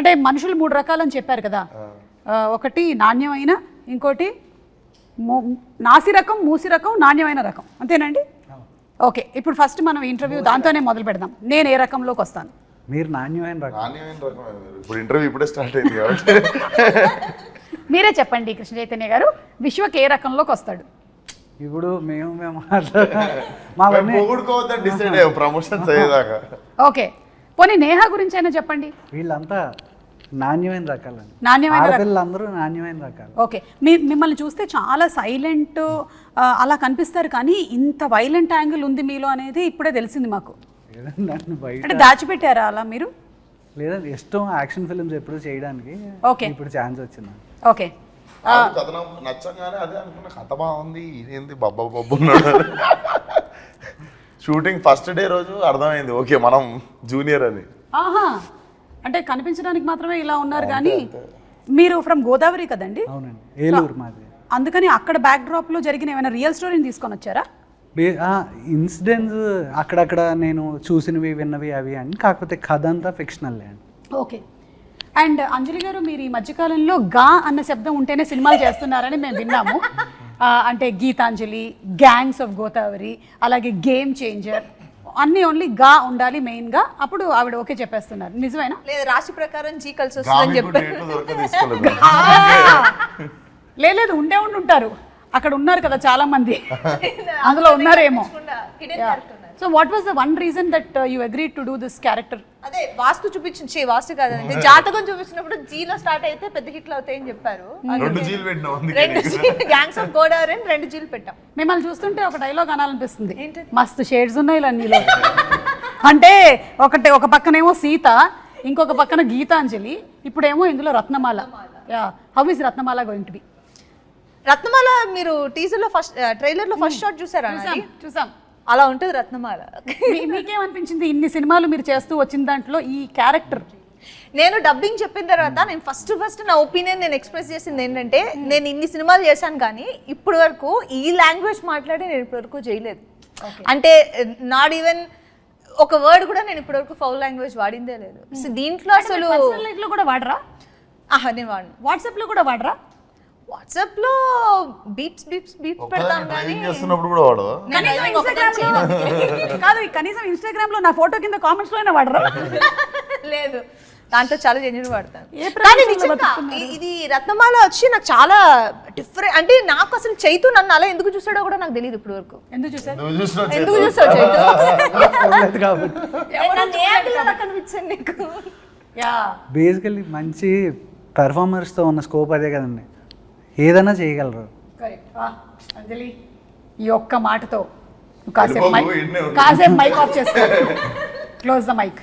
అంటే మనుషులు 3 రకాలని చెప్పారు కదా, ఒకటి నాణ్యమైన, ఇంకోటి నాసి రకం, మూసి రకం, నాణ్యమైన రకం, అంతేనండి? ఓకే, ఇప్పుడు ఫస్ట్ మనం ఇంటర్వ్యూ దాంతోనే మొదలు పెడదాం. నేను ఏ రకంలోకి వస్తాను? మీరు నాణ్యమైన రకం. ఇప్పుడు ఇంటర్వ్యూ ఇప్పుడే స్టార్ట్ అయింది కాబట్టి మీరే చెప్పండి కృష్ణ చైతన్య గారు, విశ్వక్ ఏ రకంలోకి వస్తాడు? ఇప్పుడు మేము డిసైడ్ అయ్యాం ప్రమోషన్స్ అయ్యేదాకా. ఓకే, పోనీ నేహా గురించి అయినా చెప్పండి. వీళ్ళంతా నాణ్యమైన రకాలండి. నాణ్యమైన పిల్లలందరూ నాణ్యమైన రకాలు. ఓకే, మిమ్మల్ని చూస్తే చాలా సైలెంట్ అలా కనిపిస్తారు, కానీ ఇంత వైలెంట్ యాంగిల్ ఉంది మీలో అనేది ఇప్పుడే తెలిసింది మాకు. నన్ను బయట అంటే దాచిపెట్టారా అలా మీరు? లేదండి, ఇష్టం యాక్షన్ ఫిల్మ్స్ ఎప్పుడు చేయడానికి. ఓకే, ఇప్పుడు ఛాన్స్ వచ్చింది. ఓకే, కథనం నచ్చంగానే అదే అనుకున్న, కథ బాగుంది, ఇదేంది బబ్బా బబ్బు ఉన్నాడు. షూటింగ్ ఫస్ట్ డే రోజు అర్థమైంది, ఓకే మనం జూనియర్ అని. ఆహా, అంటే కనిపించడానికి మాత్రమే ఇలా ఉన్నారు, కానీ మీరు ఫ్రమ్ గోదావరి కదండి? అవునండి, ఏలూరు మాది. అందుకని అక్కడ బ్యాక్ డ్రాప్ లో జరిగిన ఏమైనా రియల్ స్టోరీని తీసుకొని వచ్చారా? ఇన్సిడెంట్స్ అక్కడక్కడ నేను చూసినవి విన్నవి అవి అని, కాకపోతే కథ అంతా ఫిక్షనల్ అండి. ఓకే, అండ్ అంజలి గారు, మీరు ఈ మధ్యకాలంలో గా అన్న శబ్దం ఉంటేనే సినిమాలు చేస్తున్నారని మేము విన్నాము. అంటే గీతాంజలి, గ్యాంగ్స్ ఆఫ్ గోదావరి, అలాగే గేమ్ చేంజర్, అన్నీ ఓన్లీ గా ఉండాలి మెయిన్గా, అప్పుడు ఆవిడ ఓకే చెప్పేస్తున్నారు. నిజమేనా? లేదు, రాశి ప్రకారం జీ కలిసి వస్తుందని చెప్పారు. లేదు, ఉంటారు, అక్కడ ఉన్నారు కదా చాలా మంది, అందులో ఉన్నారేమో. So what was the one reason that you agreed to do this character? అదే వాస్తు చూపించి, వాస్తు కాదండి, జాతకం చూపించినప్పుడు జీలో స్టార్ట్ అయితే పెద్ద హిట్లు అవుతాయని చెప్పారు. 2 జీలు పెట్టినాం, గ్యాంగ్స్ ఆఫ్ గోదావరి 2 జీలు పెట్టాం. మిమ్మల్ని చూస్తుంటే ఒక డైలాగ్ అనాలనిపిస్తుంది, మస్తు షేడ్స్ ఉన్నాయి అన్నీలో. అంటే ఒక పక్కనేమో సీత, ఇంకొక పక్కన గీతాంజలి, ఇప్పుడేమో ఇందులో Ratnamala. How is Ratnamala going to be? Ratnamala మీరు టీజర్ లో ఫస్ట్ ట్రైలర్ లో ఫస్ట్ షాట్ చూసారా? చూసాం. అలా ఉంటుంది రత్నమాల. మీకేమనిపించింది ఇన్ని సినిమాలు మీరు చేస్తూ వచ్చిన దాంట్లో ఈ క్యారెక్టర్? నేను డబ్బింగ్ చెప్పిన తర్వాత నేను ఫస్ట్ నా ఒపీనియన్ నేను ఎక్స్ప్రెస్ చేసింది ఏంటంటే, నేను ఇన్ని సినిమాలు చేశాను కానీ ఇప్పటి వరకు ఈ లాంగ్వేజ్ మాట్లాడి నేను ఇప్పటి వరకు చేయలేదు. అంటే నాట్ ఈవెన్ ఒక వర్డ్ కూడా నేను ఇప్పటి వరకు ఫౌల్ లాంగ్వేజ్ వాడిందే లేదు. సో దీంట్లో అసలు లైఫ్ లో కూడా వాడరా? నేను వాడను. వాట్సాప్ లో కూడా వాడరా? వాట్సాప్ లో బీప్స్ పెడతాం కానీ చేస్తున్నప్పుడు కూడా వాడవా? కాదు, కనీసం ఇన్స్టాగ్రామ్ లో నా ఫోటో కింద కామెంట్స్ లో వాడరా? లేదు, దాంతో చాలా జెన్యూన్ వాడతాను. కానీ నిజంగా ఇది రత్నమాల వచ్చి నాకు చాలా డిఫరెంట్. అంటే నాకు అసలు చైతు నన్ను అలా ఎందుకు చూసాడో కూడా నాకు తెలియదు ఇప్పుడు వరకు. ఎందుకు చూసాడు కనిపించాను నీకు? బేసికల్లీ మంచి పెర్ఫార్మర్స్తో ఉన్న స్కోప్ అదే కదండి, ఏదైనా చేయగలరు. అంజలి, ఈ ఒక్క మాటతో కాసేపు మైక్ ఆఫ్ చేసుకో. Close the mic.